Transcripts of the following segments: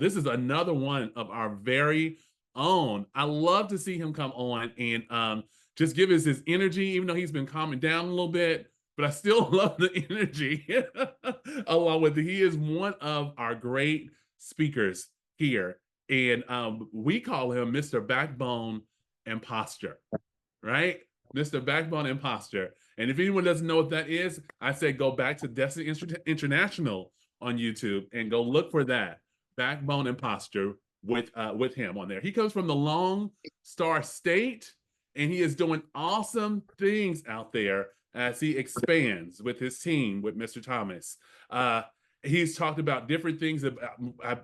This is another one of our very own. I love to see him come on and just give us his energy, even though he's been calming down a little bit. But I still love the energy along with it. He is one of our great speakers here. And we call him Mr. Backbone Imposter, right? Mr. Backbone Imposter. And if anyone doesn't know what that is, I say go back to Destiny International on YouTube and go look for that Backbone Imposter with him on there. He comes from the Lone Star State, and he is doing awesome things out there as he expands with his team with Mr. Thomas. He's talked about different things.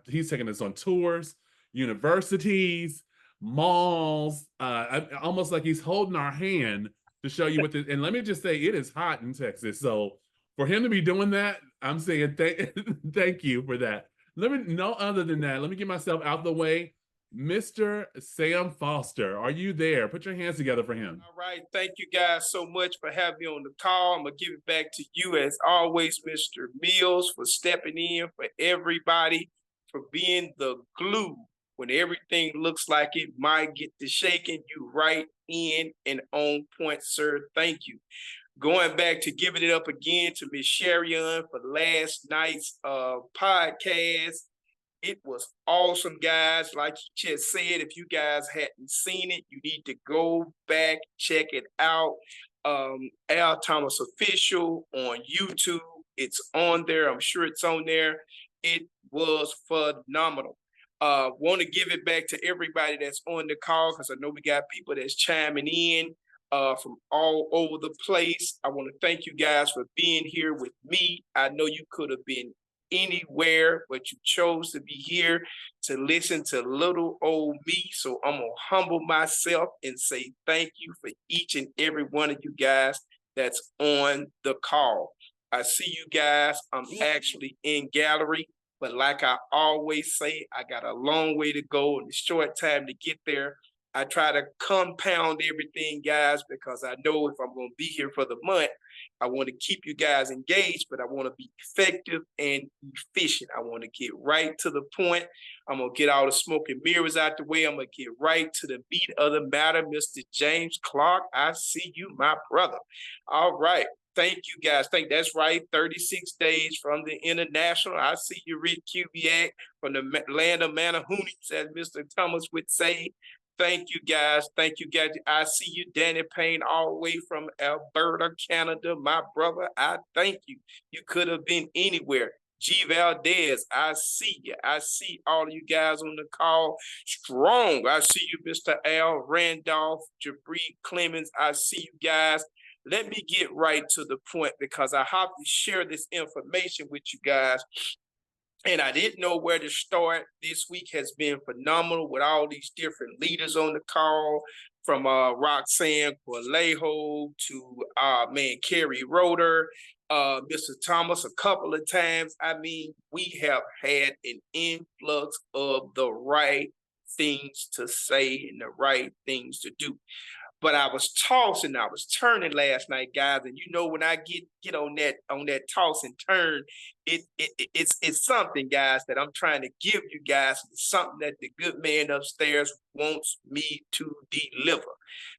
He's taking us on tours, universities, malls, almost like he's holding our hand to show you what the, and let me just say, it is hot in Texas. So for him to be doing that, I'm saying thank you for that. No other than that, let me get myself out the way. Mr. Sam Foster, are you there? Put your hands together for him. All right. Thank you guys so much for having me on the call. I'm going to give it back to you as always, Mr. Mills, for stepping in, for everybody, for being the glue when everything looks like it might get to shaking. You right in and on point, sir. Thank you. Going back to giving it up again to Miss Sherian for last night's podcast. It was awesome, guys. Like you just said, if you guys hadn't seen it, you need to go back, check it out. Al Thomas Official on YouTube. It's on there. I'm sure it's on there. It was phenomenal. Want to give it back to everybody that's on the call because I know we got people that's chiming in from all over the place. I want to thank you guys for being here with me. I know you could have been anywhere, but you chose to be here to listen to little old me. So I'm gonna humble myself and say thank you for each and every one of you guys that's on the call. I see you guys. I'm actually in gallery, but like I always say, I got a long way to go and a short time to get there. I try to compound everything, guys, because I know if I'm going to be here for the month, I want to keep you guys engaged, but I want to be effective and efficient. I want to get right to the point. I'm going to get all the smoke and mirrors out the way. I'm going to get right to the meat of the matter. Mr. James Clark, I see you, my brother. All right. Thank you, guys. Think that's right. 36 days from the international. I see you, Rick Kubiak, from the land of Manahoonies, as Mr. Thomas would say. Thank you, guys. Thank you, guys. I see you, Danny Payne, all the way from Alberta, Canada. My brother, I thank you. You could have been anywhere. G. Valdez, I see you. I see all of you guys on the call. Strong. I see you, Mr. Al Randolph, Jabri Clemens. I see you guys. Let me get right to the point because I have to share this information with you guys. And I didn't know where to start. This week has been phenomenal with all these different leaders on the call, from Roxanne Corlejo to Kerry Roeder, Mr. Thomas a couple of times. I mean, we have had an influx of the right things to say and the right things to do. But I was tossing, I was turning last night, guys, and you know when I get on that toss and turn, it's something, guys, that I'm trying to give you guys. It's something that the good man upstairs wants me to deliver.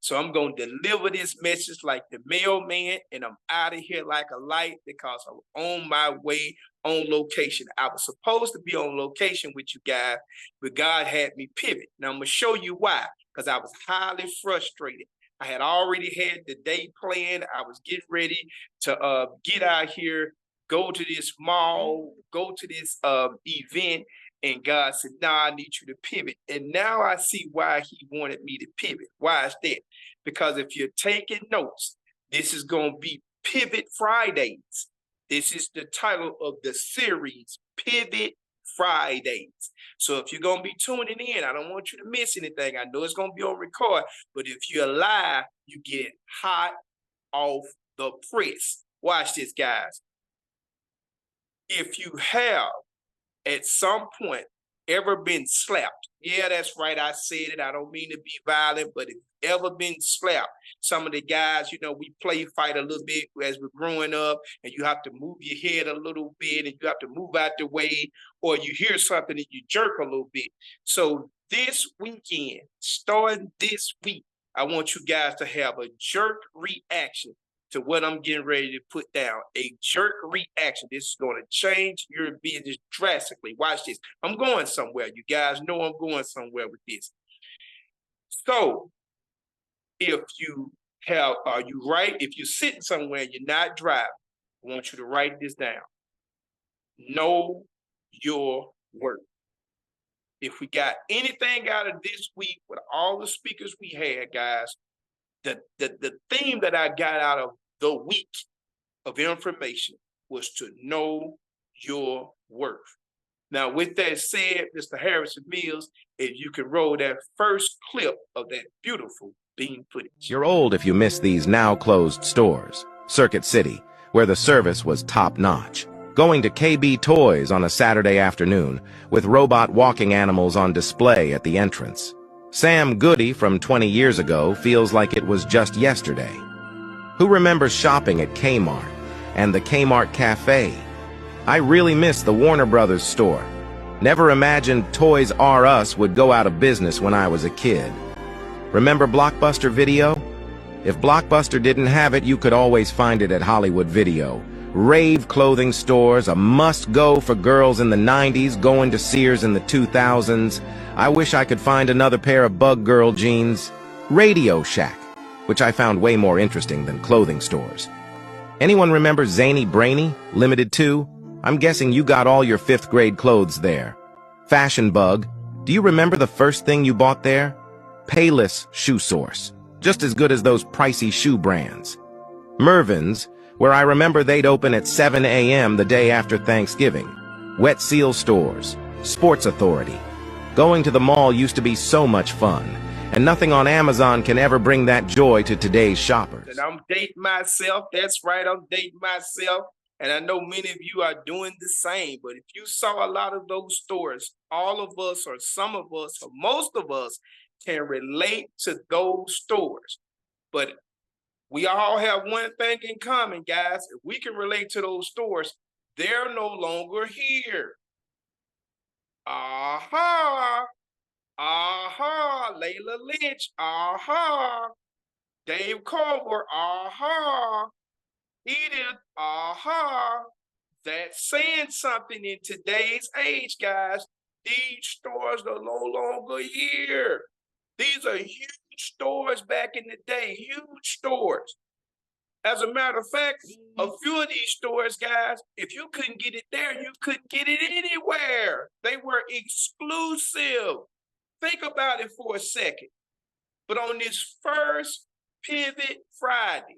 So I'm going to deliver this message like the mailman, and I'm out of here like a light because I'm on my way on location. I was supposed to be on location with you guys, but God had me pivot. Now I'm going to show you why. Because I was highly frustrated. I had already had the day planned. I was getting ready to get out here, go to this mall, go to this event, and God said, "Nah, I need you to pivot." And now I see why He wanted me to pivot. Why is that? Because if you're taking notes, this is going to be Pivot Fridays. This is the title of the series, Pivot Fridays. So if you're going to be tuning in, I don't want you to miss anything. I know it's going to be on record, but if you're live, you get hot off the press. Watch this, guys. If you have at some point ever been slapped? Yeah, that's right. I said it. I don't mean to be violent, but if you've ever been slapped, some of the guys, you know, we play fight a little bit as we're growing up, and you have to move your head a little bit and you have to move out the way, or you hear something and you jerk a little bit. So this weekend, starting this week, I want you guys to have a jerk reaction to what I'm getting ready to put down. A jerk reaction. This is going to change your business drastically. Watch this. I'm going somewhere. You guys know I'm going somewhere with this. So if you have, if you're sitting somewhere and you're not driving, I want you to write this down. Know your worth. If we got anything out of this week with all the speakers we had, guys, the theme that I got out of the week of information was to know your worth. Now, with that said, Mr. Harrison Mills, if you can roll that first clip of that beautiful bean footage. You're old if you miss these now closed stores. Circuit City, where the service was top-notch. Going to KB Toys on a Saturday afternoon, with robot walking animals on display at the entrance. Sam Goody from 20 years ago feels like it was just yesterday. Who remembers shopping at Kmart and the Kmart Cafe? I really miss the Warner Brothers store. Never imagined Toys R Us would go out of business when I was a kid. Remember Blockbuster Video? If Blockbuster didn't have it, you could always find it at Hollywood Video. Rave clothing stores, a must-go for girls in the 90s, going to Sears in the 2000s. I wish I could find another pair of Bug Girl jeans. Radio Shack, which I found way more interesting than clothing stores. Anyone remember Zany Brainy, Limited 2? I'm guessing you got all your 5th grade clothes there. Fashion Bug, do you remember the first thing you bought there? Payless Shoe Source, just as good as those pricey shoe brands. Mervyn's, where I remember they'd open at 7 a.m. the day after Thanksgiving. Wet Seal Stores, Sports Authority. Going to the mall used to be so much fun, and nothing on Amazon can ever bring that joy to today's shoppers. And I'm dating myself. That's right, I'm dating myself. And I know many of you are doing the same. But if you saw a lot of those stores, all of us or some of us or most of us can relate to those stores. But we all have one thing in common, guys. If we can relate to those stores, they're no longer here. Aha. Aha. Layla Lynch. Aha. Dave Culver. Aha. Edith. Aha. That's saying something in today's age, guys. These stores are no longer here. These are huge stores back in the day, huge stores. As a matter of fact, a few of these stores, guys, if you couldn't get it there, you couldn't get it anywhere. They were exclusive. Think about it for a second. But on this first Pivot Friday,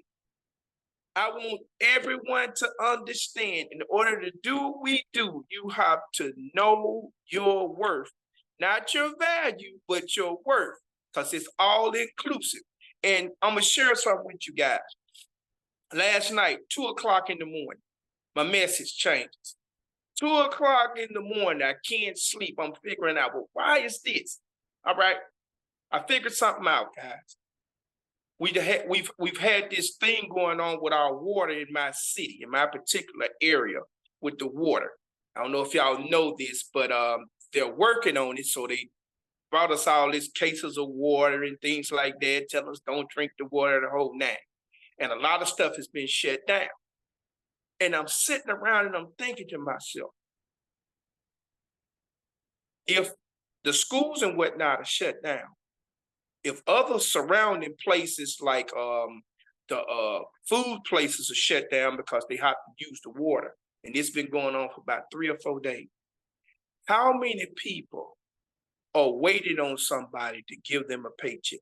I want everyone to understand, in order to do what we do, you have to know your worth. Not your value, but your worth. Because it's all inclusive. And I'm going to share something with you guys. Last night, 2 o'clock in the morning, my message changes. 2 o'clock in the morning, I can't sleep. I'm figuring out, well, why is this? All right. I figured something out, guys. We've had this thing going on with our water in my city, in my particular area with the water. I don't know if y'all know this, but they're working on it. So they brought us all these cases of water and things like that, tell us don't drink the water, the whole nine. And a lot of stuff has been shut down. And I'm sitting around and I'm thinking to myself, if the schools and whatnot are shut down, if other surrounding places like the food places are shut down because they have to use the water, and it's been going on for about 3 or 4 days, how many people are waiting on somebody to give them a paycheck?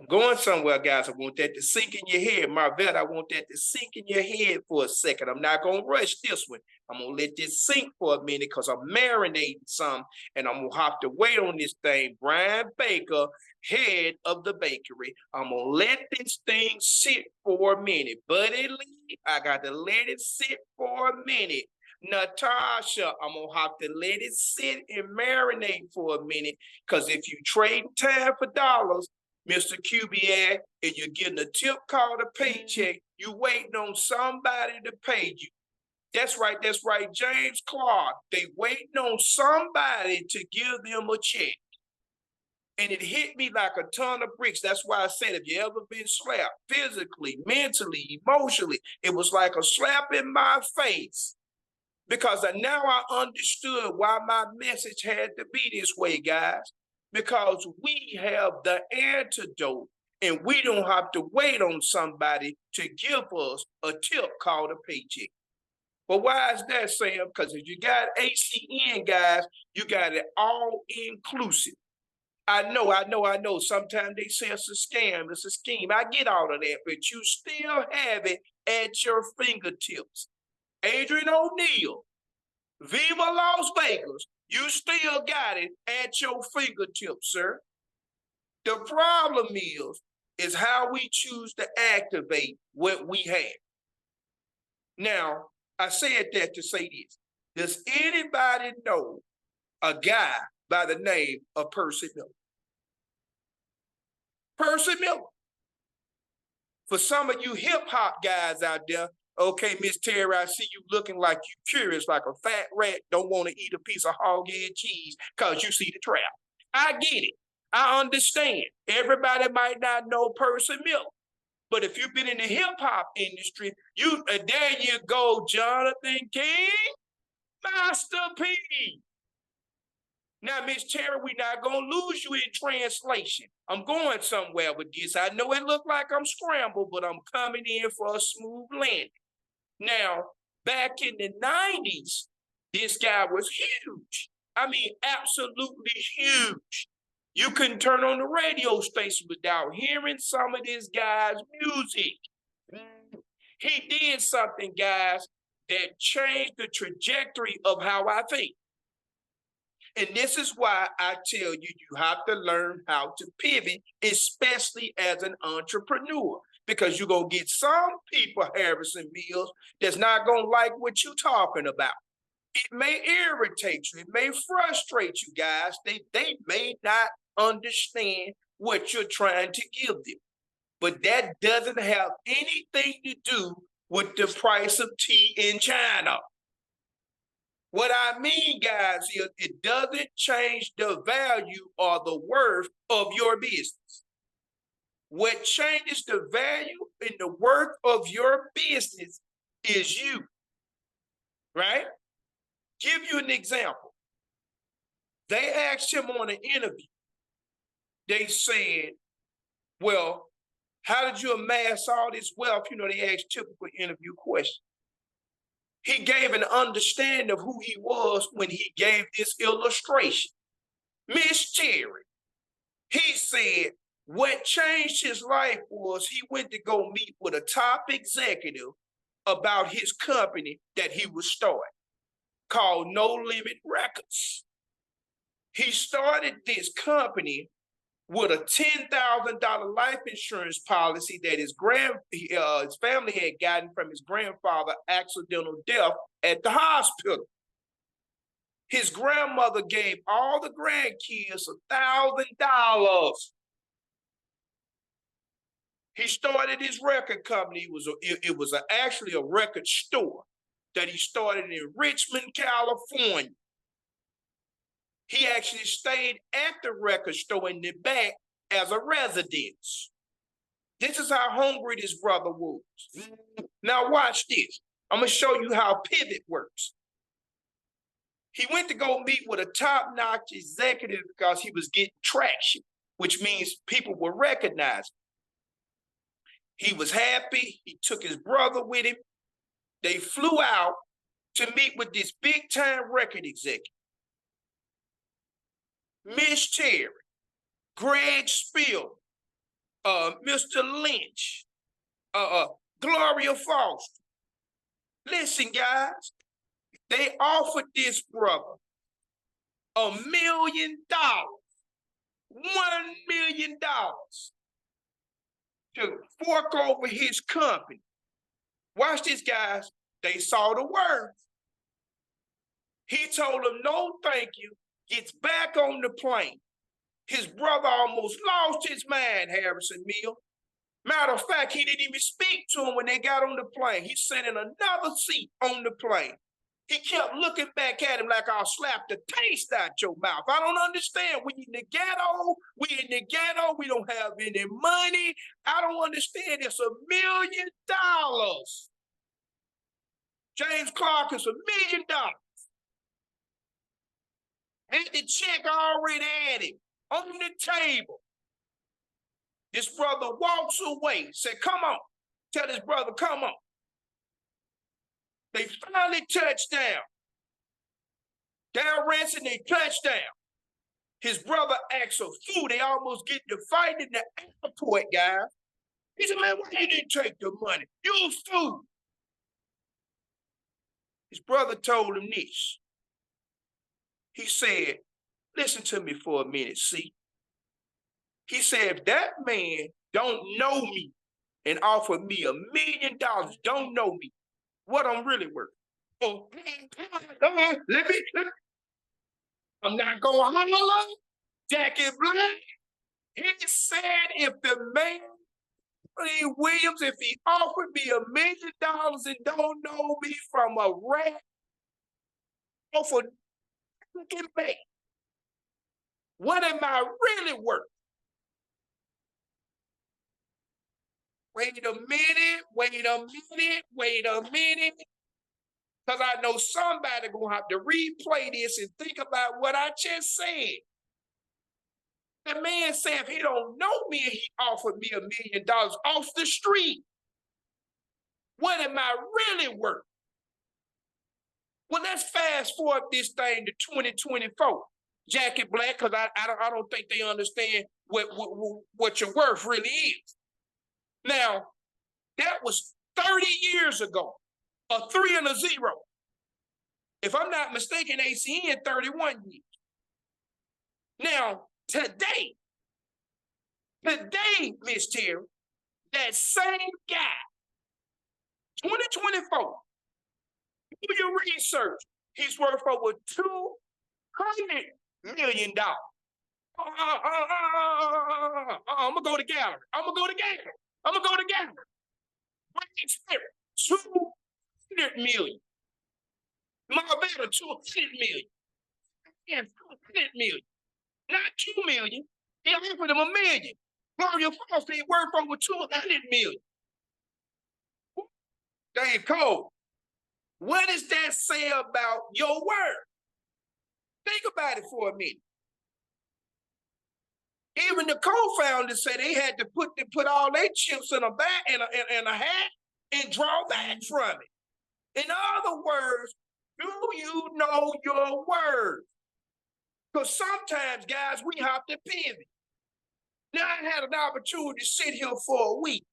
I'm going somewhere, guys. I want that to sink in your head. Marvette, I want that to sink in your head for a second. I'm not going to rush this one. I'm going to let this sink for a minute because I'm marinating some, and I'm going to have to wait on this thing. Brian Baker, head of the bakery. I'm going to let this thing sit for a minute. Buddy Lee, I got to let it sit for a minute. Natasha, I'm gonna have to let it sit and marinate for a minute. Cause if you trade time for dollars, Mr. Kubiak, and you're getting a tip called a paycheck, you waiting on somebody to pay you. That's right, James Clark. They waiting on somebody to give them a check. And it hit me like a ton of bricks. That's why I said, if you ever been slapped physically, mentally, emotionally, it was like a slap in my face. Because now I understood why my message had to be this way, guys. Because we have the antidote, and we don't have to wait on somebody to give us a tip called a paycheck. Well, why is that, Sam? Because if you got ACN, guys, you got it all inclusive. I know. Sometimes they say it's a scam, it's a scheme. I get all of that, but you still have it at your fingertips. Adrian O'Neal, Viva Las Vegas, you still got it at your fingertips, sir. The problem is how we choose to activate what we have. Now, I said that to say this. Does anybody know a guy by the name of Percy Miller? Percy Miller. For some of you hip hop guys out there, okay, Miss Terry, I see you looking like you curious, like a fat rat don't want to eat a piece of hog-head cheese because you see the trap. I get it. I understand. Everybody might not know Percy Miller. But if you've been in the hip hop industry, there you go, Jonathan King, Master P. Now, Miss Terry, we're not gonna lose you in translation. I'm going somewhere with this. I know it looked like I'm scrambled, but I'm coming in for a smooth landing. Now, back in the 90s, this guy was huge. I mean, absolutely huge. You couldn't turn on the radio station without hearing some of this guy's music. He did something, guys, that changed the trajectory of how I think. And this is why I tell you, you have to learn how to pivot, especially as an entrepreneur, because you're going to get some people, Harrison Mills, that's not going to like what you're talking about. It may irritate you. It may frustrate you, guys. They may not understand what you're trying to give them. But that doesn't have anything to do with the price of tea in China. What I mean, guys, is it doesn't change the value or the worth of your business. What changes the value and the worth of your business is you, right? Give you an example. They asked him on an interview, they said, well, how did you amass all this wealth? You know, they asked typical interview questions. He gave an understanding of who he was when he gave this illustration. Miss Terry, he said what changed his life was he went to go meet with a top executive about his company that he was starting called No Limit Records. He started this company with a $10,000 life insurance policy that his family had gotten from his grandfather's accidental death at the hospital. His grandmother gave all the grandkids $1,000. He started his record company. It was actually a record store that he started in Richmond, California. He actually stayed at the record store in the back as a residence. This is how hungry this brother was. Now watch this. I'm gonna show you how pivot works. He went to go meet with a top-notch executive because he was getting traction, which means people were recognizing. He was happy. He took his brother with him. They flew out to meet with this big-time record executive. Miss Terry, Greg Spielman, Mr. Lynch, Gloria Foster. Listen, guys, they offered this brother $1 million, $1 million to fork over his company. Watch this, guys. They saw the worth. He told him, no, thank you. Gets back on the plane. His brother almost lost his mind, Harrison Mill. Matter of fact, he didn't even speak to him when they got on the plane. He sat in another seat on the plane. He kept looking back at him like I'll slap the taste out your mouth. I don't understand. We in the ghetto. We don't have any money. I don't understand. It's $1 million. James Clark is $1 million. Had the check already at him on the table. This brother walks away, said, come on. Tell his brother, come on. They finally touched down. Down Ransom, they touched down. His brother acts a fool. They almost get to fight in the airport, guys. He said, man, why you didn't take the money? You a fool. His brother told him this. He said, listen to me for a minute, see? He said, if that man don't know me and offer me $1 million, don't know me, what I'm really worth. Oh, let me. I'm not going to holler. Jackie Black, he said if the man, Williams, if he offered me $1 million and don't know me from a rat, offer looking back, what am I really worth? Wait a minute. Because I know somebody gonna have to replay this and think about what I just said. The man said if he don't know me and he offered me $1 million off the street, what am I really worth? Well, let's fast forward this thing to 2024. Jackie Black, because I don't think they understand what your worth really is. Now, that was 30 years ago, a 3 and a 0. If I'm not mistaken, ACN 31 years. Now, today, Miss Terry, that same guy, 2024, do your research, he's worth over $200 million. I'm gonna go to gallery. Great Spirit, 200 million. Marvetta, 200 million. Yeah, 200 million. Not 2 million. He offered him $1 million. Gloria Fawcett worth over 200 million. Dave Cole, what does that say about your word? Think about it for a minute. Even the co-founders said they had to put all their chips in a bag in a hat and draw back from it. In other words, do you know your word? Because sometimes, guys, we have to pivot. Now, I had an opportunity to sit here for a week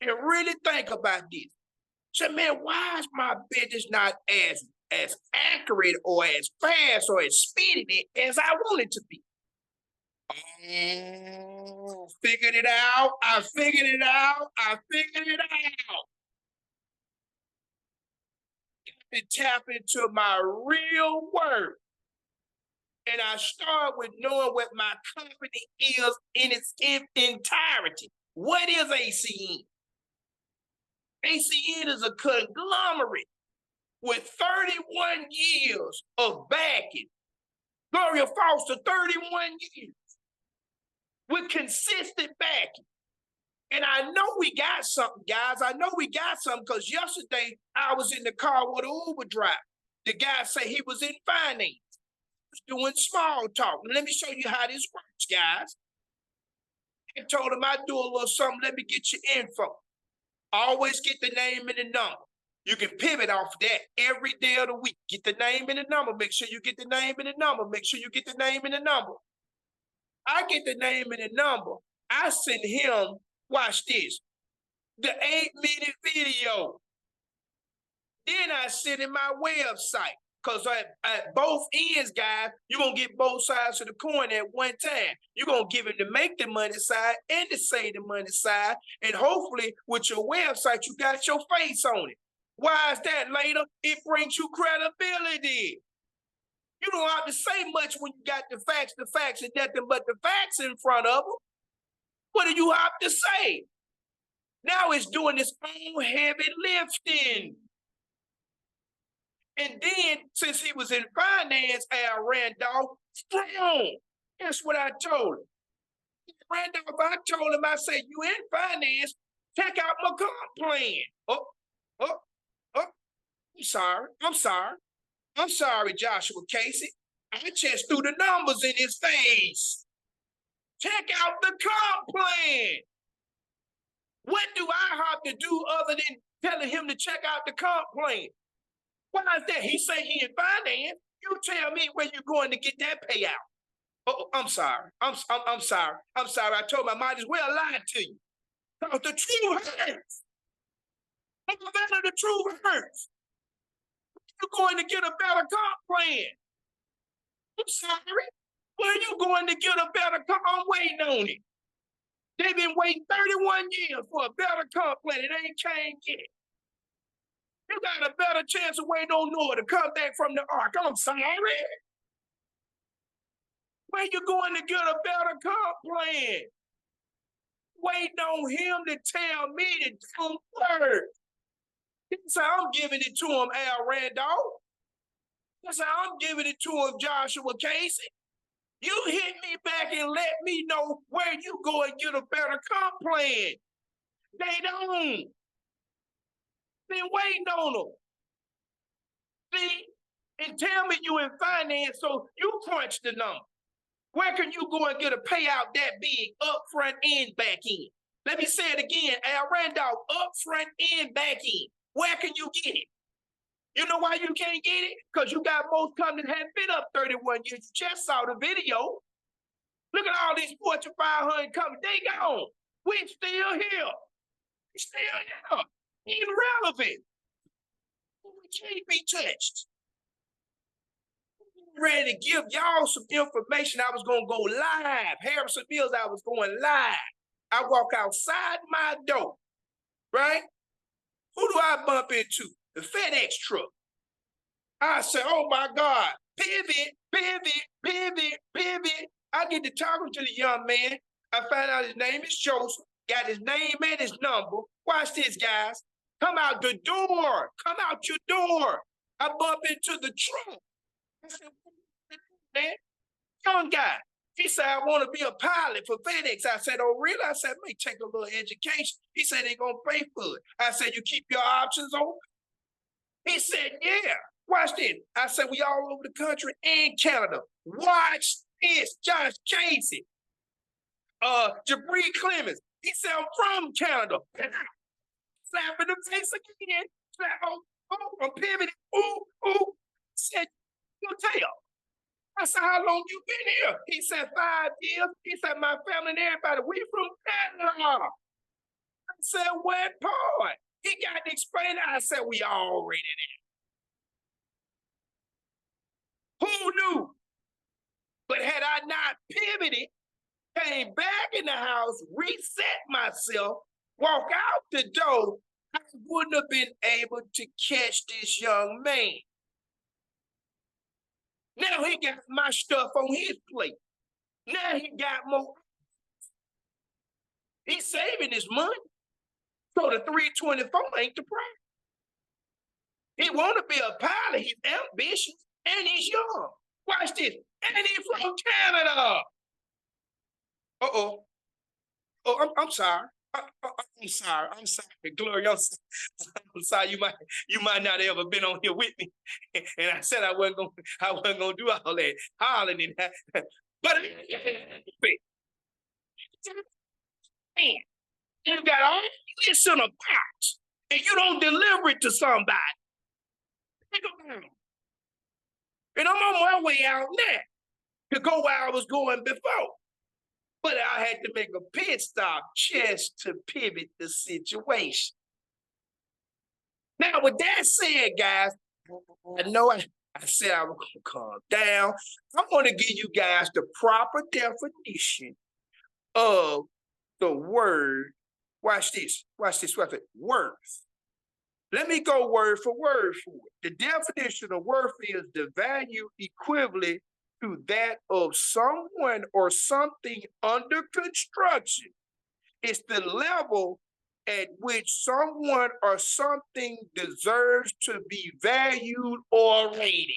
and really think about this. So, man, why is my business not as accurate or as fast or as speedy as I want it to be? Oh, figured it out. I figured it out. To tap into my real word. And I start with knowing what my company is in its entirety. What is ACN? ACN is a conglomerate with 31 years of backing. Gloria Foster, 31 years with consistent backing. And I know we got something, guys. I know we got something because yesterday I was in the car with an Uber driver. The guy said he was in finance. He was doing small talk. Let me show you how this works, guys. I told him I'd do a little something. Let me get your info. Always get the name and the number. You can pivot off that every day of the week. Get the name and the number. Make sure you get the name and the number. Make sure you get the name and the number. I get the name and the number. I send him, watch this, the 8-minute video. Then I send him my website. Because at both ends, guys, you're going to get both sides of the coin at one time. You're going to give him the make the money side and the save the money side. And hopefully, with your website, you got your face on it. Why is that, later? It brings you credibility. You don't have to say much when you got the facts, and nothing but the facts in front of them. What do you have to say? Now it's doing its own heavy lifting. And then, since he was in finance, Al Randolph, strong. That's what I told him. Randolph, I told him, I said, you in finance, check out my comp plan. Oh, I'm sorry, Joshua Casey. I just threw the numbers in his face. Check out the comp plan. What do I have to do other than telling him to check out the comp plan? Why is that? He say he in finance. You tell me where you're going to get that payout. Oh, I'm sorry. I'm sorry. I told him I might as well lie to you. Because the truth hurts. The truth hurts. You're going to get a better comp plan. I'm sorry. Where are you going to get a better comp? I'm waiting on it. They've been waiting 31 years for a better comp plan. It ain't came yet. You got a better chance of waiting on Noah to come back from the ark. I'm sorry. Where you going to get a better comp plan? Waiting on him to tell me to don't work. That's how I'm giving it to him, Al Randolph. That's how I'm giving it to him, Joshua Casey. You hit me back and let me know where you go and get a better comp plan. They don't. Been waiting on them. See, and tell me you in finance, so you crunch the number. Where can you go and get a payout that big, up front and back end? Let me say it again, Al Randolph, up front and back end. Where can you get it? You know why you can't get it? Because you got most companies that haven't been up 31 years. You just saw the video. Look at all these Fortune 500 companies. They gone. We still here. We still here. Irrelevant. We can't be touched. Ready to give y'all some information. I was going to go live. Harrison Mills, I was going live. I walk outside my door, right? Who do I bump into? The FedEx truck. I said, oh my God, pivot. I get to talking to the young man. I find out his name is Joseph, got his name and his number. Watch this, guys. Come out the door. Come out your door. I bump into the truck. I said, man, young guy. He said, I want to be a pilot for FedEx. I said, oh, really? I said, may take a little education. He said, they're going to pay for it. I said, you keep your options open? He said, yeah. Watch this. I said, we all over the country and Canada. Watch this. Josh Casey. Jabri Clemens. He said, I'm from Canada. Slap in the face again. Slap, I'm pivoting. Ooh. Said, you'll tell. I said, how long you been here? He said, 5 years. He said, my family and everybody, we from Canada. I said, what part? He got to explain it. I said, we already there. Who knew? But had I not pivoted, came back in the house, reset myself, walk out the door, I wouldn't have been able to catch this young man. Now he got my stuff on his plate. Now he got more. He's saving his money. So the 324 ain't the price. He want to be a pilot. He's ambitious and he's young. Watch this. And he's from Canada. Oh, I'm sorry. I'm sorry, Gloria. I'm sorry. You might not have ever been on here with me, and I said I wasn't gonna do all that hollering and that. But man, you got all this in a box, and you don't deliver it to somebody. Think about it. And I'm on my way out now to go where I was going before. But I had to make a pit stop just to pivot the situation. Now, with that said, guys, I know I said I was going to calm down. I'm going to give you guys the proper definition of the word. Watch this. Worth. Let me go word for word for it. The definition of worth is the value equivalent to that of someone or something under construction. It's the level at which someone or something deserves to be valued or rated.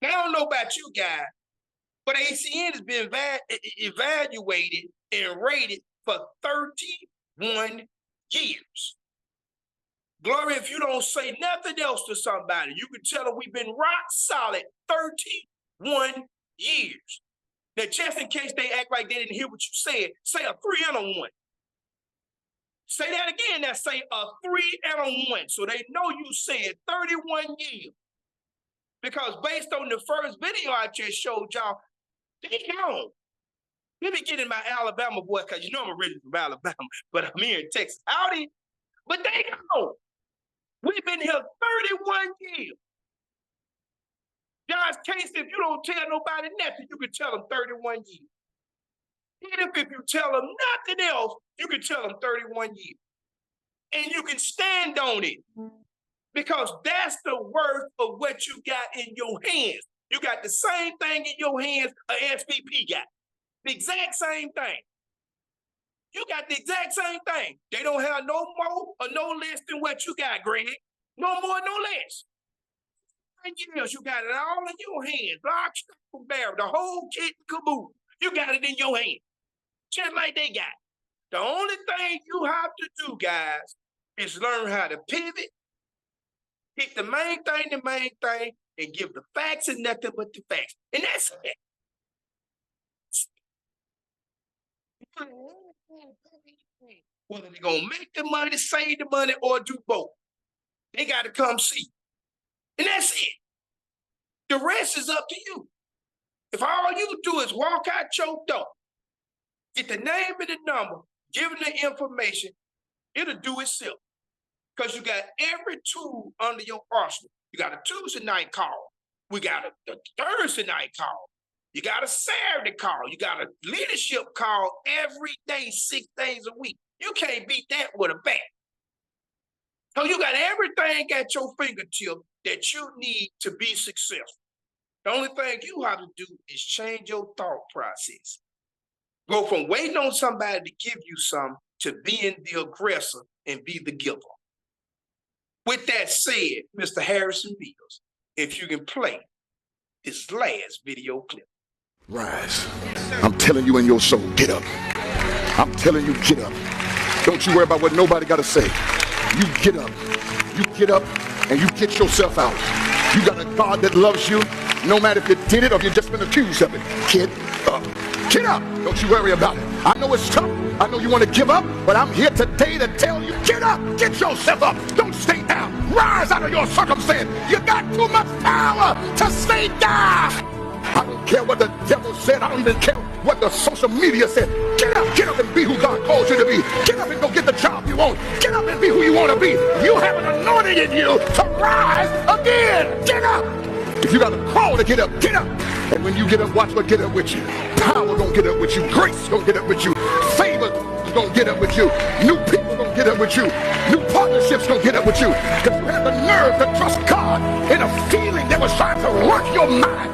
Now, I don't know about you guys, but ACN has been evaluated and rated for 31 years. Glory, if you don't say nothing else to somebody, you can tell them we've been rock solid 31 years. Now, just in case they act like they didn't hear what you said, say a 3 and a 1. Say that again. Now say a 3 and a 1. So they know you said 31 years. Because based on the first video I just showed y'all, they know. Let me get in my Alabama voice, because you know I'm originally from Alabama, but I'm here in Texas. Howdy. But they know. We've been here 31 years. God's case, if you don't tell nobody nothing, you can tell them 31 years. Even if you tell them nothing else, you can tell them 31 years. And you can stand on it. Because that's the worth of what you got in your hands. You got the same thing in your hands an SVP got. The exact same thing. You got the exact same thing. They don't have no more or no less than what you got, Greg. No more, no less. Years, you got it all in your hands. Lock, stock, and barrel, the whole kit and caboodle. You got it in your hands. Just like they got. The only thing you have to do, guys, is learn how to pivot, pick the main thing, and give the facts and nothing but the facts. And that's it. Whether they're going to make the money, save the money, or do both. They got to come see. And that's it. The rest is up to you. If all you do is walk out your door, get the name and the number, give them the information, it'll do itself. Because you got every tool under your arsenal. You got a Tuesday night call. We got a Thursday night call. You got a Saturday call. You got a leadership call every day, 6 days a week. You can't beat that with a bat. So you got everything at your fingertip that you need to be successful. The only thing you have to do is change your thought process. Go from waiting on somebody to give you some to being the aggressor and be the giver. With that said, Mr. Harrison Mills, if you can play this last video clip. Rise. I'm telling you in your soul, get up. I'm telling you, get up. Don't you worry about what nobody got to say. You get up. You get up and you get yourself out. You got a God that loves you, no matter if you did it or if you've just been accused of it. Get up. Get up. Don't you worry about it. I know it's tough. I know you want to give up, but I'm here today to tell you, get up. Get yourself up. Don't stay down. Rise out of your circumstance. You got too much power to stay down. I don't care what the devil said. I don't even care what the social media said. Get up and be who God calls you to be. Get up and go get the job you want. Get up and be who you want to be. You have an anointing in you to rise again. Get up. If you got to crawl to get up, get up. And when you get up, watch what get up with you. Power gonna get up with you. Grace gonna get up with you. Favor gonna get up with you. New people gonna get up with you. New partnerships gonna get up with you. Because you have the nerve to trust God in a feeling that was trying to work your mind.